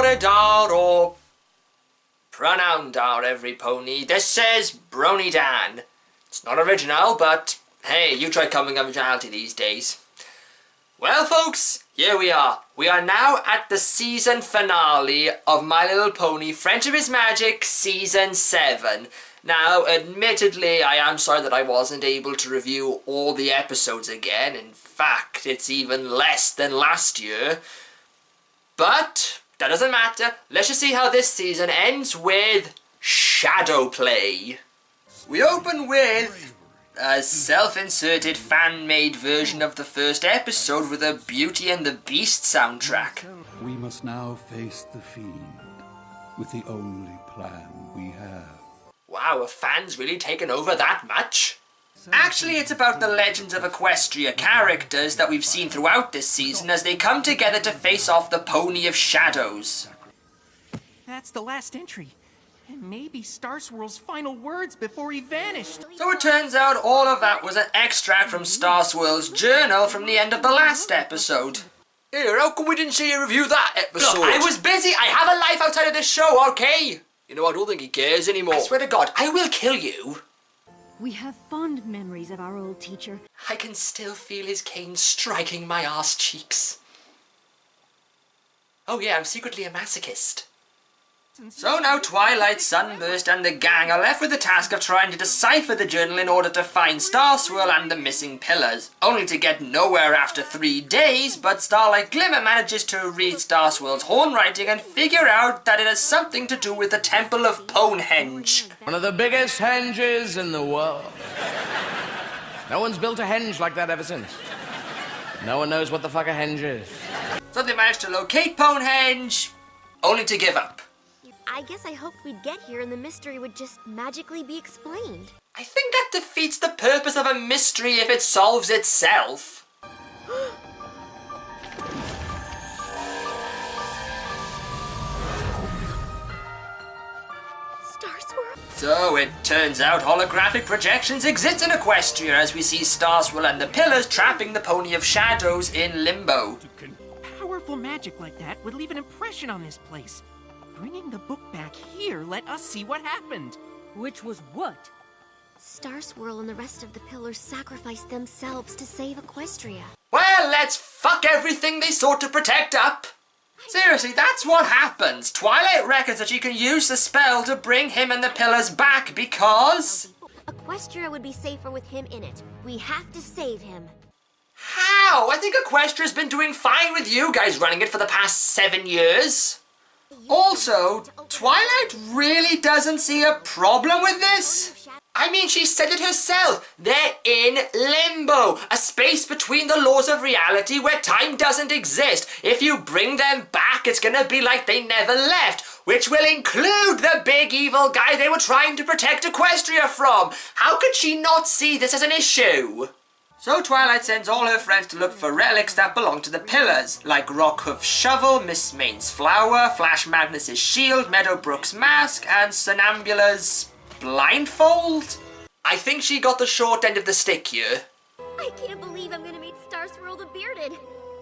BronyDan or BronyDan, every pony. This is BronyDan. It's not original, but hey, you try coming up with originality these days. Well, folks, here we are. We are now at the season finale of My Little Pony Friendship is Magic Season 7. Now, admittedly, I am sorry that I wasn't able to review all the episodes again. In fact, it's even less than last year. But that doesn't matter. Let's just see how this season ends with Shadow Play. We open with a self-inserted fan-made version of the first episode with a Beauty and the Beast soundtrack. We must now face the Fiend with the only plan we have. Wow, are fans really taken over that much? Actually, it's about the Legends of Equestria characters that we've seen throughout this season as they come together to face off the Pony of Shadows. That's the last entry. And maybe Star Swirl's final words before he vanished. So it turns out all of that was an extract from Star Swirl's journal from the end of the last episode. Here, how come we didn't see you review that episode? Look, I was busy. I have a life outside of this show, okay? You know, I don't think he cares anymore. I swear to God, I will kill you. We have fond memories of our old teacher. I can still feel his cane striking my arse cheeks. Oh yeah, I'm secretly a masochist. So now Twilight, Sunburst and the gang are left with the task of trying to decipher the journal in order to find Star Swirl and the missing pillars, only to get nowhere after 3 days, but Starlight Glimmer manages to read Star Swirl's horn writing and figure out that it has something to do with the Temple of Ponehenge. One of the biggest henges in the world. No one's built a henge like that ever since. No one knows what the fuck a henge is. So they manage to locate Ponehenge, only to give up. I guess I hoped we'd get here and the mystery would just magically be explained. I think that defeats the purpose of a mystery if it solves itself. Star Swirl? So it turns out holographic projections exist in Equestria as we see Star Swirl and the pillars trapping the Pony of Shadows in limbo. Powerful magic like that would leave an impression on this place. Bringing the book back here let us see what happened. Which was what? Star Swirl and the rest of the pillars sacrificed themselves to save Equestria. Well, let's fuck everything they sought to protect up. Seriously, that's what happens. Twilight reckons that she can use the spell to bring him and the pillars back because... Equestria would be safer with him in it. We have to save him. How? I think Equestria's been doing fine with you guys running it for the past 7 years. Also, Twilight really doesn't see a problem with this. I mean, she said it herself. They're in limbo, a space between the laws of reality where time doesn't exist. If you bring them back, it's gonna be like they never left, which will include the big evil guy they were trying to protect Equestria from. How could she not see this as an issue? So Twilight sends all her friends to look for relics that belong to the pillars, like Rockhoof's shovel, Miss Maine's flower, Flash Magnus's shield, Meadowbrook's mask, and Sonambula's blindfold? I think she got the short end of the stick here. I can't believe I'm gonna meet Star Swirl the Bearded.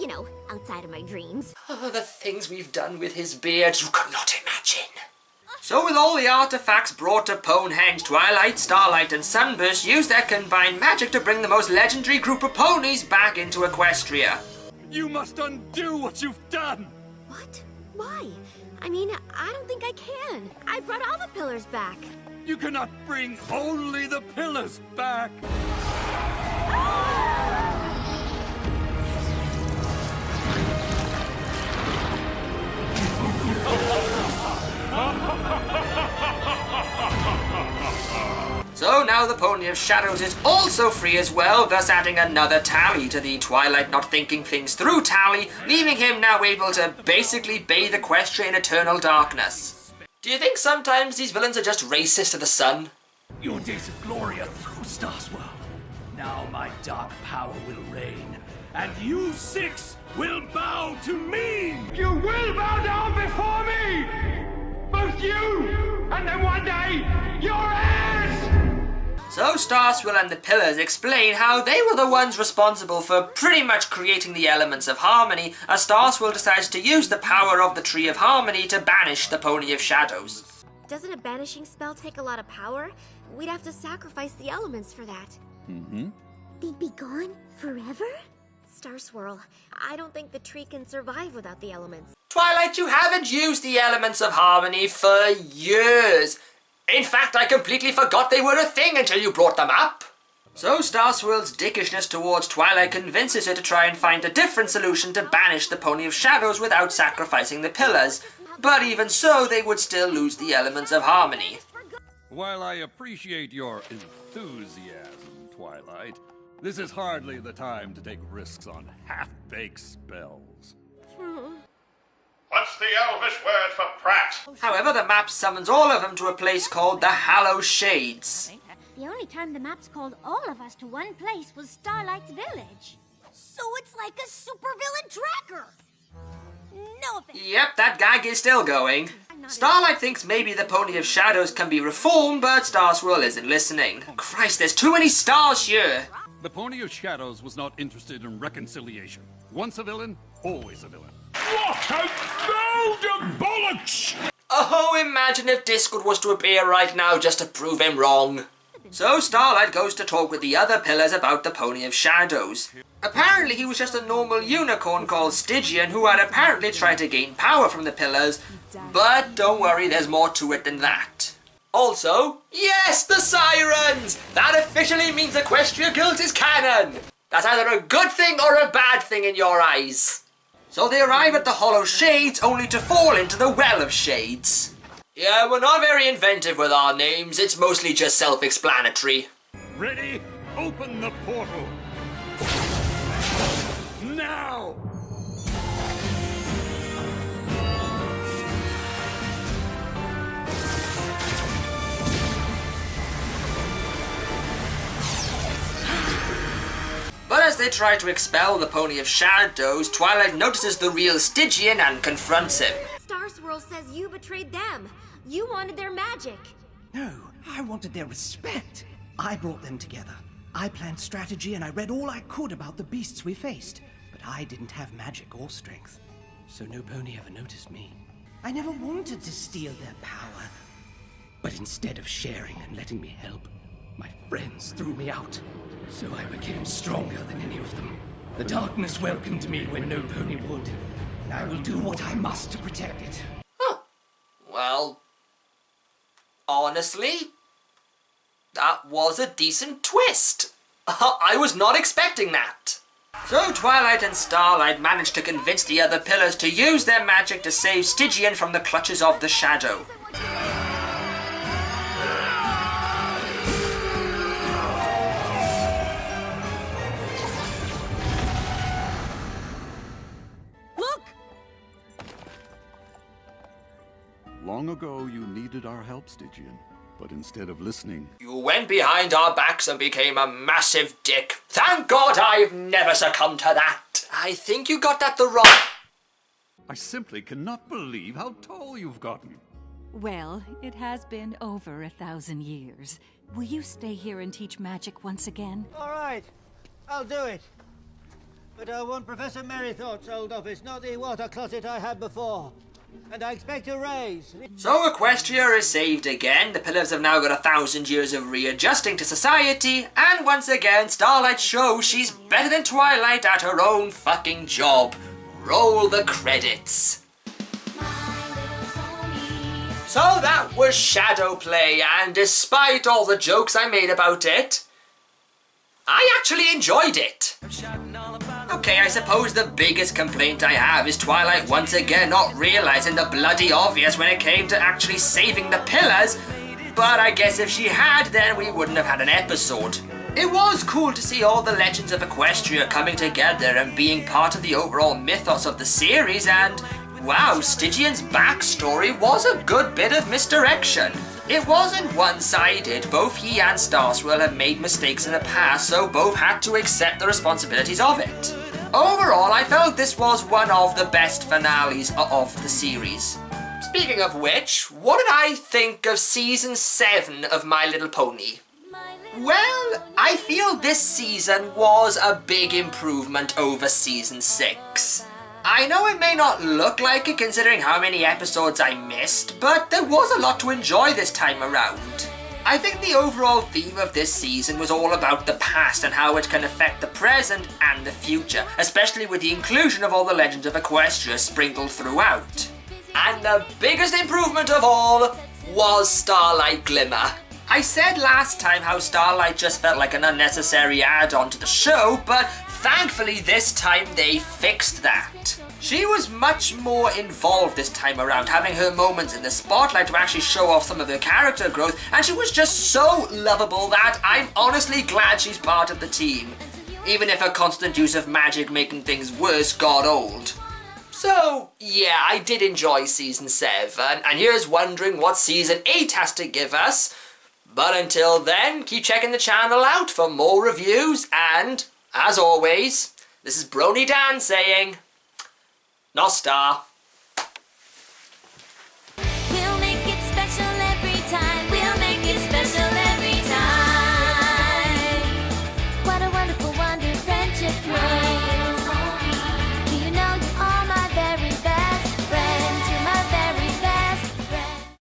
You know, outside of my dreams. Oh, the things we've done with his beard, you could not imagine. So with all the artifacts brought to Ponehenge, Twilight, Starlight and Sunburst use their combined magic to bring the most legendary group of ponies back into Equestria. You must undo what you've done! What? Why? I mean, I don't think I can. I brought all the pillars back. You cannot bring only the pillars back! So now the Pony of Shadows is also free as well, thus adding another tally to the Twilight not thinking things through tally, leaving him now able to basically bathe Equestria in eternal darkness. Do you think sometimes these villains are just racist to the sun? Your days of glory are through, Star Swirl. Now my dark power will reign, and you 6 will bow to me! You will bow down before me! Both you, and then one day, your heirs! So Starswell and the Pillars explain how they were the ones responsible for pretty much creating the elements of harmony, as Starswell decides to use the power of the Tree of Harmony to banish the Pony of Shadows. Doesn't a banishing spell take a lot of power? We'd have to sacrifice the elements for that. Mm-hmm. They'd be gone forever? Starswirl, I don't think the tree can survive without the elements. Twilight, you haven't used the elements of harmony for years. In fact, I completely forgot they were a thing until you brought them up. So Starswirl's dickishness towards Twilight convinces her to try and find a different solution to banish the Pony of Shadows without sacrificing the Pillars. But even so, they would still lose the elements of harmony. While I appreciate your enthusiasm, Twilight, this is hardly the time to take risks on half-baked spells. What's the Elvish word for prat? However, the map summons all of them to a place called the Hallow Shades. The only time the maps called all of us to one place was Starlight's village. So it's like a supervillain tracker. No offense. Yep, that gag is still going. Starlight thinks maybe the Pony of Shadows can be reformed, but Starswirl isn't listening. Christ, there's too many stars here! The Pony of Shadows was not interested in reconciliation. Once a villain, always a villain. What a load of bollocks! Oh, imagine if Discord was to appear right now just to prove him wrong. So Starlight goes to talk with the other Pillars about the Pony of Shadows. Apparently he was just a normal unicorn called Stygian who had apparently tried to gain power from the Pillars, but don't worry, there's more to it than that. Also, yes, the Sirens! That officially means Equestria Guild is canon! That's either a good thing or a bad thing in your eyes. So they arrive at the Hollow Shades only to fall into the Well of Shades. Yeah, we're not very inventive with our names, it's mostly just self-explanatory. Ready? Open the portal! Now! But as they try to expel the Pony of Shadows, Twilight notices the real Stygian and confronts him. Starswirl says you betrayed them. You wanted their magic. No, I wanted their respect. I brought them together. I planned strategy and I read all I could about the beasts we faced. But I didn't have magic or strength. So no pony ever noticed me. I never wanted to steal their power. But instead of sharing and letting me help, my friends threw me out. So I became stronger than any of them. The darkness welcomed me when no pony would. And I will do what I must to protect it. Huh. Well, honestly, that was a decent twist. I was not expecting that. So Twilight and Starlight managed to convince the other Pillars to use their magic to save Stygian from the clutches of the Shadow. Long ago, you needed our help, Stygian. But instead of listening... You went behind our backs and became a massive dick. Thank God I've never succumbed to that. I think you got that the wrong... I simply cannot believe how tall you've gotten. Well, it has been over 1,000 years. Will you stay here and teach magic once again? All right, I'll do it. But I want Professor Merrythorpe's old office, not the water closet I had before. And I expect a raise. So Equestria is saved again, the Pillars have now got 1,000 years of readjusting to society, and once again Starlight shows she's better than Twilight at her own fucking job. Roll the credits. So that was Shadow Play, and despite all the jokes I made about it, I actually enjoyed it. Okay, I suppose the biggest complaint I have is Twilight once again not realizing the bloody obvious when it came to actually saving the Pillars, but I guess if she had, then we wouldn't have had an episode. It was cool to see all the legends of Equestria coming together and being part of the overall mythos of the series, and wow, Stygian's backstory was a good bit of misdirection. It wasn't one-sided, both he and Starswirl have made mistakes in the past, so both had to accept the responsibilities of it. Overall, I felt this was one of the best finales of the series. Speaking of which, what did I think of Season 7 of My Little Pony? Well, I feel this season was a big improvement over Season 6. I know it may not look like it considering how many episodes I missed, but there was a lot to enjoy this time around. I think the overall theme of this season was all about the past and how it can affect the present and the future, especially with the inclusion of all the legends of Equestria sprinkled throughout. And the biggest improvement of all was Starlight Glimmer. I said last time how Starlight just felt like an unnecessary add-on to the show, but thankfully this time they fixed that. She was much more involved this time around, having her moments in the spotlight to actually show off some of her character growth, and she was just so lovable that I'm honestly glad she's part of the team, even if her constant use of magic making things worse got old. So, yeah, I did enjoy Season 7, and here's wondering what Season 8 has to give us. But until then, keep checking the channel out for more reviews, and, as always, this is BronyDan saying, Nostar.